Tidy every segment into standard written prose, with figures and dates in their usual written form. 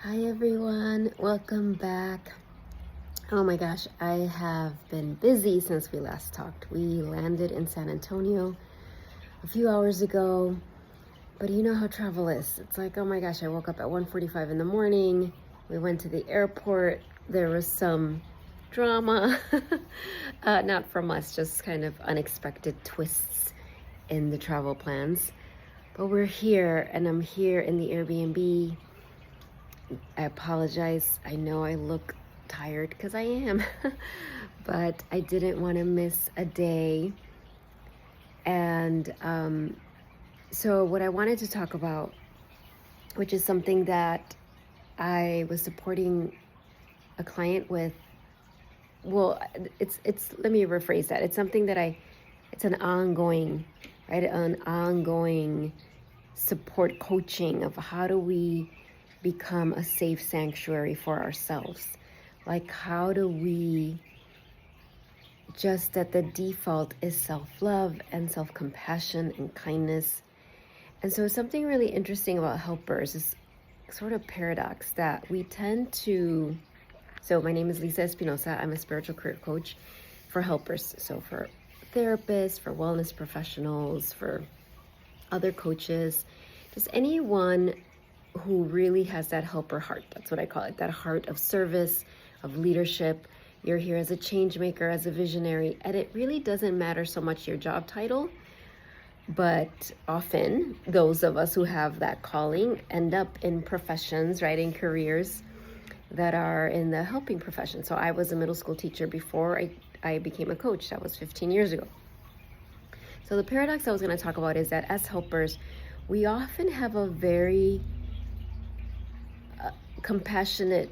Hi everyone, welcome back. Oh my gosh, I have been busy since we last talked. We landed in San Antonio a few hours ago, but you know how travel is. It's like, oh my gosh, I woke up at 1:45 in the morning. We went to the airport. There was some drama, not from us, just kind of unexpected twists in the travel plans. But we're here, and I'm here in the Airbnb. I apologize. I know I look tired because I am, but I didn't want to miss a day. And so, what I wanted to talk about, which is something that I was supporting a client with. Well, it's. Let me rephrase that. It's something that it's an ongoing, right? An ongoing support coaching of how do we become a safe sanctuary for ourselves. Like, how do we, just that the default is self-love and self-compassion and kindness. And so something really interesting about helpers is sort of paradox that we tend to, so my name is Lisa Espinosa. I'm a spiritual career coach for helpers. So for therapists, for wellness professionals, for other coaches, just anyone who really has that helper heart. That's what I call it, that heart of service, of leadership. You're here as a change maker, as a visionary, and it really doesn't matter so much your job title, but often those of us who have that calling end up in professions, right, in careers that are in the helping profession. So I was a middle school teacher before I became a coach. That was 15 years ago. So the paradox I was going to talk about is that as helpers, we often have a very compassionate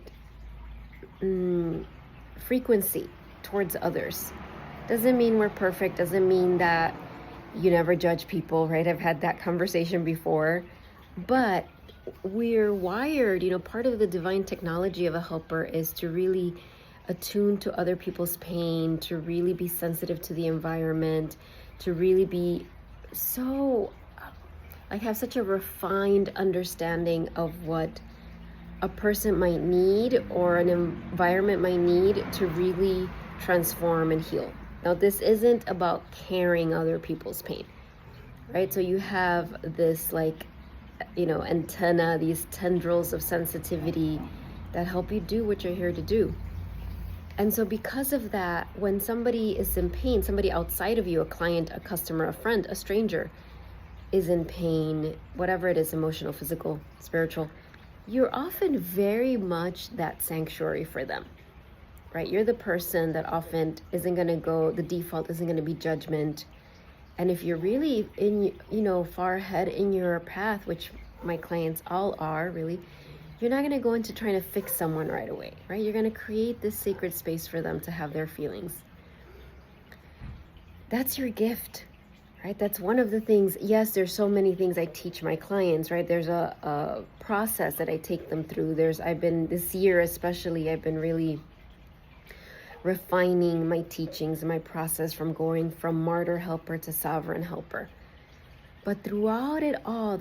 frequency towards others. Doesn't mean we're perfect, doesn't mean that you never judge people, right? I've had that conversation before, but we're wired, part of the divine technology of a helper is to really attune to other people's pain, to really be sensitive to the environment, to really be so, have such a refined understanding of what a person might need or an environment might need to really transform and heal. Now, this isn't about carrying other people's pain, right? So you have this antenna, these tendrils of sensitivity that help you do what you're here to do. And so because of that, when somebody is in pain, somebody outside of you, a client, a customer, a friend, a stranger is in pain, whatever it is, emotional, physical, spiritual, you're often very much that sanctuary for them, right? You're the person that often isn't going to go, the default isn't going to be judgment. And if you're really far ahead in your path, which my clients all are really, you're not going to go into trying to fix someone right away, right? You're going to create this sacred space for them to have their feelings. That's your gift, right? That's one of the things. Yes, there's so many things I teach my clients, right? There's a process that I take them through. This year especially, I've been really refining my teachings and my process from going from martyr helper to sovereign helper. But throughout it all,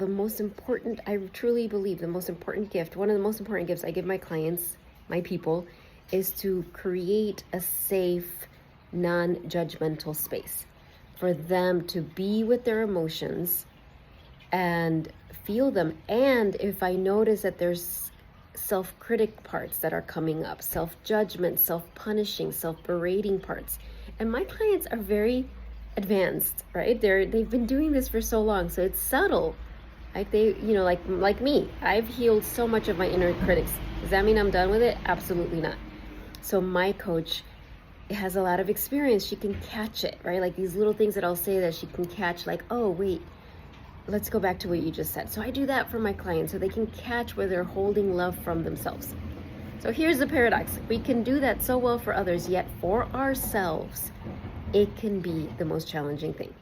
I truly believe the most important gift, one of the most important gifts I give my clients, my people, is to create a safe, non-judgmental space for them to be with their emotions and feel them. And if I notice that there's self-critic parts that are coming up, self-judgment, self-punishing, self-berating parts, and my clients are very advanced, right? They've been doing this for so long, so it's subtle. Like like me, I've healed so much of my inner critics. Does that mean I'm done with it? Absolutely not. So my coach has a lot of experience. She can catch it, right? Like these little things that I'll say that she can catch, like, oh wait, let's go back to what you just said. So I do that for my clients so they can catch where they're holding love from themselves. So here's the paradox. We can do that so well for others, yet for ourselves, it can be the most challenging thing.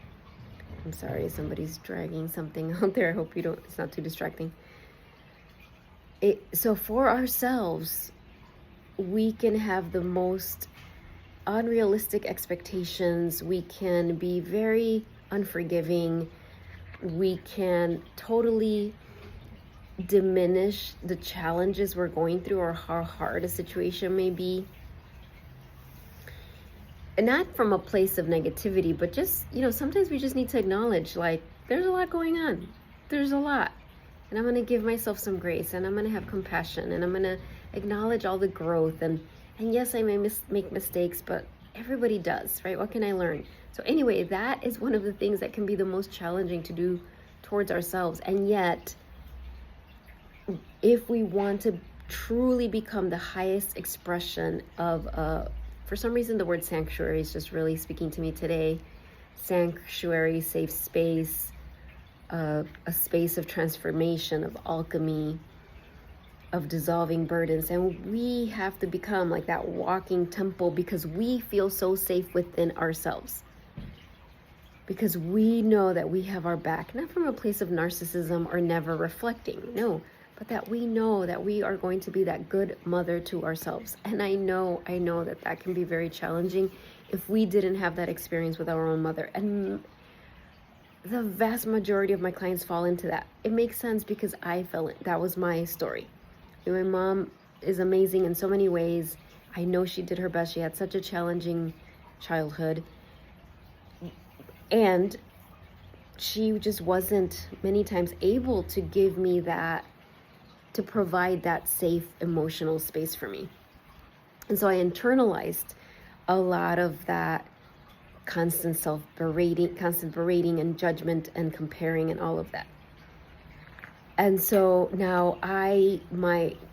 I'm sorry, somebody's dragging something out there. I hope it's not too distracting. So for ourselves, we can have the most unrealistic expectations. We can be very unforgiving. We can totally diminish the challenges we're going through or how hard a situation may be. And not from a place of negativity, but just, sometimes we just need to acknowledge, like, there's a lot going on. There's a lot. And I'm going to give myself some grace, and I'm going to have compassion, and I'm going to acknowledge all the growth. And yes, I may make mistakes, but everybody does, right? What can I learn? So anyway, that is one of the things that can be the most challenging to do towards ourselves. And yet, if we want to truly become the highest expression of for some reason the word sanctuary is just really speaking to me today. Sanctuary, safe space, a space of transformation, of alchemy, of dissolving burdens. And we have to become like that walking temple because we feel so safe within ourselves. Because we know that we have our back, not from a place of narcissism or never reflecting, no, but that we know that we are going to be that good mother to ourselves. And I know that can be very challenging if we didn't have that experience with our own mother. And the vast majority of my clients fall into that. It makes sense because I fell in. That was my story. My mom is amazing in so many ways. I know she did her best. She had such a challenging childhood. And she just wasn't many times able to give me that, to provide that safe emotional space for me. And so I internalized a lot of that constant berating and judgment and comparing and all of that. And so now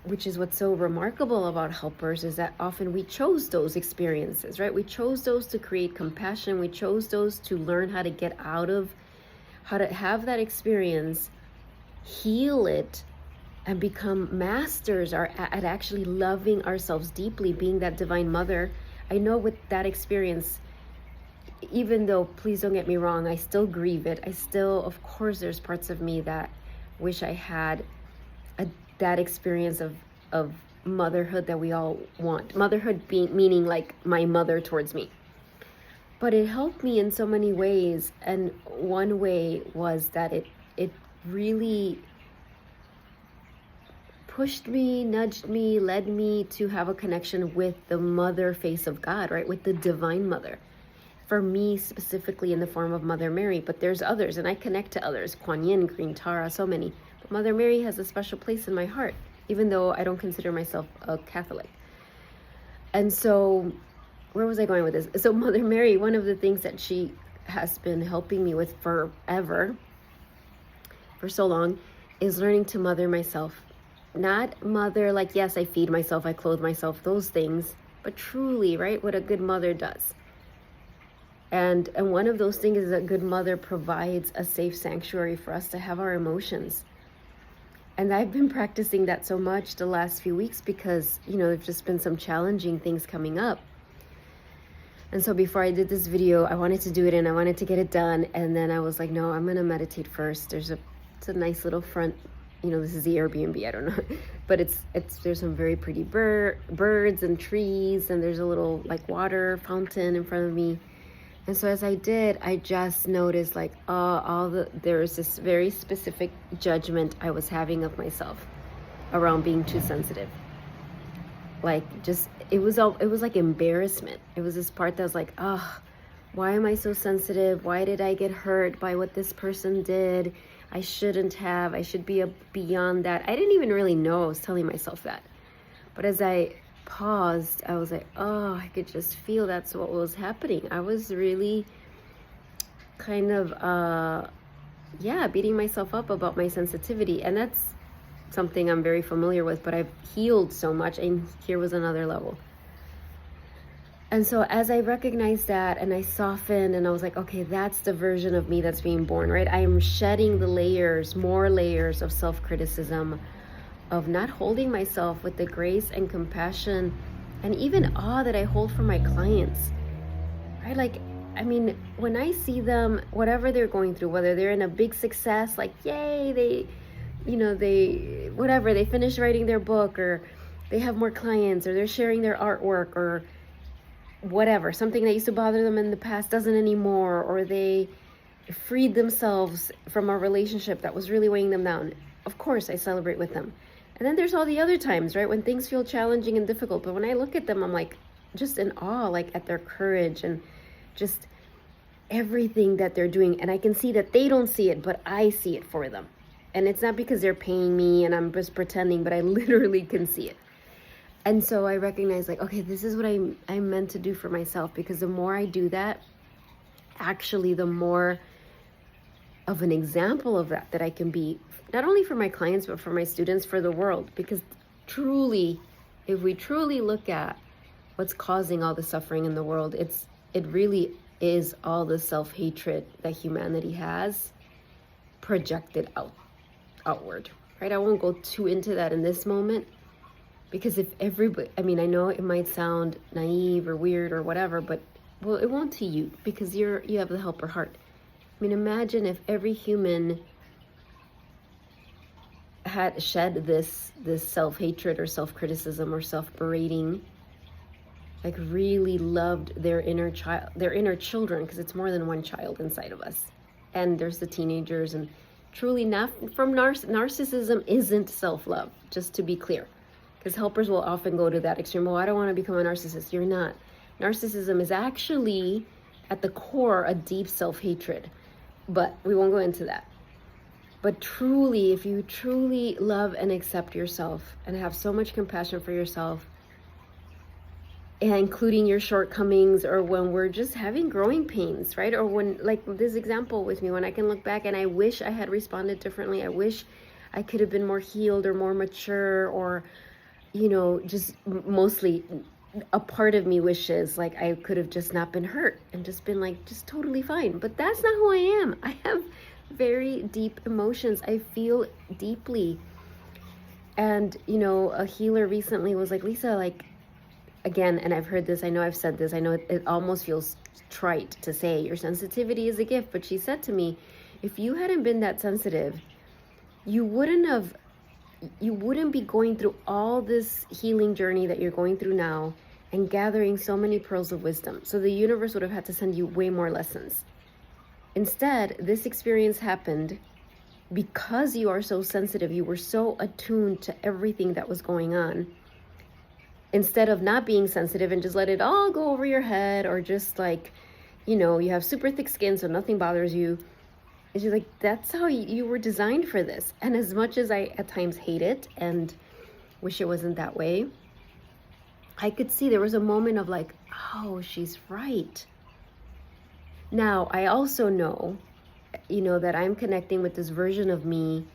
which is what's so remarkable about helpers, is that often we chose those experiences, right? We chose those to create compassion. We chose those to learn how to get out of, how to have that experience, heal it, and become masters at actually loving ourselves deeply, being that divine mother. I know with that experience, even though, please don't get me wrong, I still grieve it. I still, of course, there's parts of me that wish I had that experience of motherhood that we all want. Motherhood meaning like my mother towards me. But it helped me in so many ways. And one way was that it really pushed me, nudged me, led me to have a connection with the mother face of God, right? With the divine mother. For me, specifically in the form of Mother Mary, but there's others, and I connect to others, Kuan Yin, Green Tara, so many. But Mother Mary has a special place in my heart, even though I don't consider myself a Catholic. And so, where was I going with this? So Mother Mary, one of the things that she has been helping me with forever, for so long, is learning to mother myself. Not mother like, yes, I feed myself, I clothe myself, those things, but truly, right, what a good mother does. And one of those things is that a good mother provides a safe sanctuary for us to have our emotions. And I've been practicing that so much the last few weeks because, there's just been some challenging things coming up. And so before I did this video, I wanted to do it and I wanted to get it done. And then I was like, no, I'm going to meditate first. It's a nice little front, this is the Airbnb, I don't know. But there's some very pretty birds and trees, and there's a little like water fountain in front of me. And so as I did, I just noticed like there was this very specific judgment I was having of myself around being too sensitive. Like it was like embarrassment. It was this part that was like, why am I so sensitive? Why did I get hurt by what this person did? I shouldn't have. I should be beyond that. I didn't even really know I was telling myself that. But as I paused, I was like, I could just feel that's what was happening. I was really kind of, beating myself up about my sensitivity. And that's something I'm very familiar with, but I've healed so much, and here was another level. And so as I recognized that and I softened and I was like, okay, that's the version of me that's being born, right? I am shedding more layers of self-criticism, of not holding myself with the grace and compassion and even awe that I hold for my clients, right? Like, I mean, when I see them, whatever they're going through, whether they're in a big success, like, yay, they finish writing their book, or they have more clients, or they're sharing their artwork, or whatever, something that used to bother them in the past doesn't anymore, or they freed themselves from a relationship that was really weighing them down. of course I celebrate with them. And then there's all the other times, right, when things feel challenging and difficult. But when I look at them, I'm like just in awe, like at their courage and just everything that they're doing. And I can see that they don't see it, but I see it for them. And it's not because they're paying me and I'm just pretending, but I literally can see it. And so I recognize, like, okay, this is what I'm meant to do for myself, because the more I do that, actually, the more of an example of that I can be, not only for my clients, but for my students, for the world. Because truly, if we truly look at what's causing all the suffering in the world, it really is all the self-hatred that humanity has projected outward, right? I won't go too into that in this moment, because if everybody, I mean, I know it might sound naive or weird or whatever, but well, it won't to you, because you have the helper heart. I mean, imagine if every human had shed this self-hatred or self-criticism or self-berating, like really loved their inner children, because it's more than one child inside of us. And there's the teenagers, and truly not from narcissism isn't self-love, just to be clear, because helpers will often go to that extreme. Well, I don't want to become a narcissist. You're not. Narcissism is actually at the core a deep self-hatred, but we won't go into that. But truly, if you truly love and accept yourself and have so much compassion for yourself, and including your shortcomings, or when we're just having growing pains, right? Or when, like this example with me, when I can look back and I wish I had responded differently. I wish I could have been more healed or more mature, or, just mostly a part of me wishes like I could have just not been hurt and just been like, just totally fine. But that's not who I am. I have very deep emotions. I feel deeply. And, a healer recently was like, Lisa, like, again, and I've heard this, I know I've said this, I know it almost feels trite to say your sensitivity is a gift, but she said to me, if you hadn't been that sensitive, you wouldn't be going through all this healing journey that you're going through now and gathering so many pearls of wisdom. So the universe would have had to send you way more lessons. Instead, this experience happened because you are so sensitive, you were so attuned to everything that was going on. Instead of not being sensitive and just let it all go over your head, or just like, you have super thick skin so nothing bothers you. It's just like, that's how you were designed for this. And as much as I at times hate it and wish it wasn't that way, I could see there was a moment of like, oh, she's right. Now, I also know, that I'm connecting with this version of me,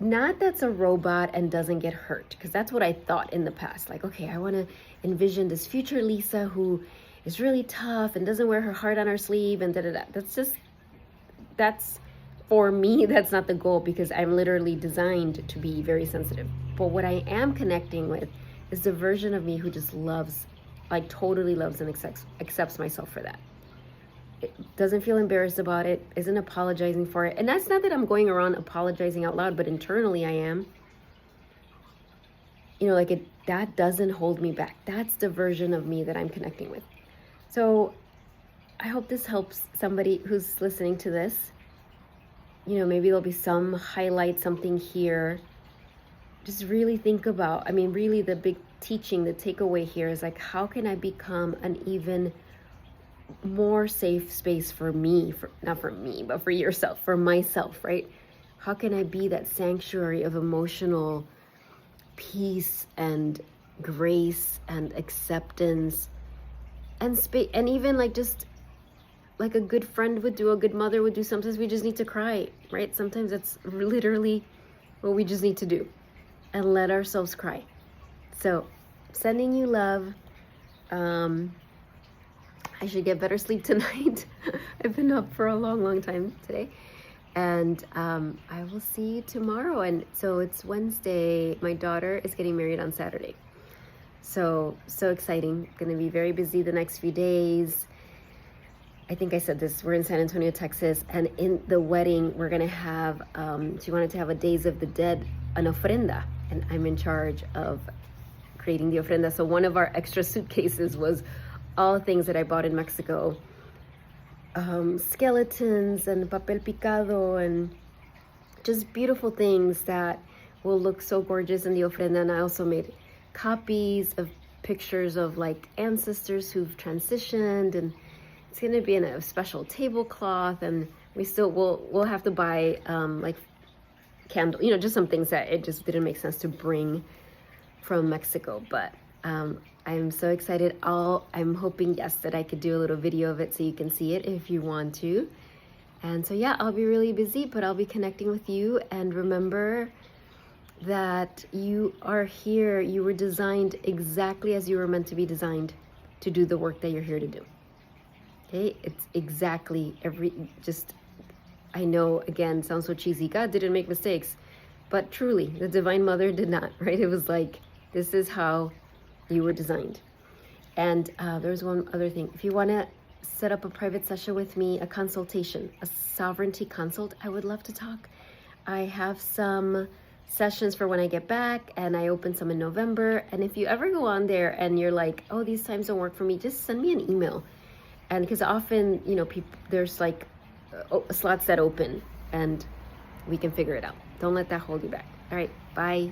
not that's a robot and doesn't get hurt, because that's what I thought in the past. Like, okay, I want to envision this future Lisa who is really tough and doesn't wear her heart on her sleeve and da-da-da. That's for me, that's not the goal, because I'm literally designed to be very sensitive. But what I am connecting with is the version of me who just loves, like totally loves and accepts myself for that. It doesn't feel embarrassed about it, isn't apologizing for it. And that's not that I'm going around apologizing out loud, but internally I am. That doesn't hold me back. That's the version of me that I'm connecting with. So I hope this helps somebody who's listening to this. Maybe there'll be some highlight, something here. Just really think about, really the big teaching, the takeaway here is like, how can I become an even more safe space for me, not for me, but for yourself, for myself, right? How can I be that sanctuary of emotional peace and grace and acceptance and space, and even like just like a good friend would do, a good mother would do. Sometimes we just need to cry, right? Sometimes that's literally what we just need to do, and let ourselves cry. So sending you love. I should get better sleep tonight. I've been up for a long time today. And I will see you tomorrow. And so it's Wednesday. My daughter is getting married on Saturday. So exciting. Going to be very busy the next few days. I think I said this. We're in San Antonio, Texas. And in the wedding, we're going to have, she wanted to have a Days of the Dead, an ofrenda. And I'm in charge of creating the ofrenda. So one of our extra suitcases was all things that I bought in Mexico, skeletons and papel picado and just beautiful things that will look so gorgeous in the ofrenda. And I also made copies of pictures of like ancestors who've transitioned, and it's going to be in a special tablecloth. And we'll have to buy like candle, just some things that it just didn't make sense to bring from Mexico. But I'm so excited. I'm hoping, yes, that I could do a little video of it so you can see it if you want to. And so yeah, I'll be really busy, but I'll be connecting with you. And remember that you are here. You were designed exactly as you were meant to be designed to do the work that you're here to do. Okay, it's exactly I know, again, sounds so cheesy. God didn't make mistakes, but truly, the Divine Mother did not, right? It was like, this is how you were designed. And there's one other thing. If you want to set up a private session with me, a consultation, a sovereignty consult, I would love to talk. I have some sessions for when I get back, and I open some in November. And if you ever go on there and you're like, oh, these times don't work for me, just send me an email. And because often, there's like slots that open, and we can figure it out. Don't let that hold you back. All right, bye.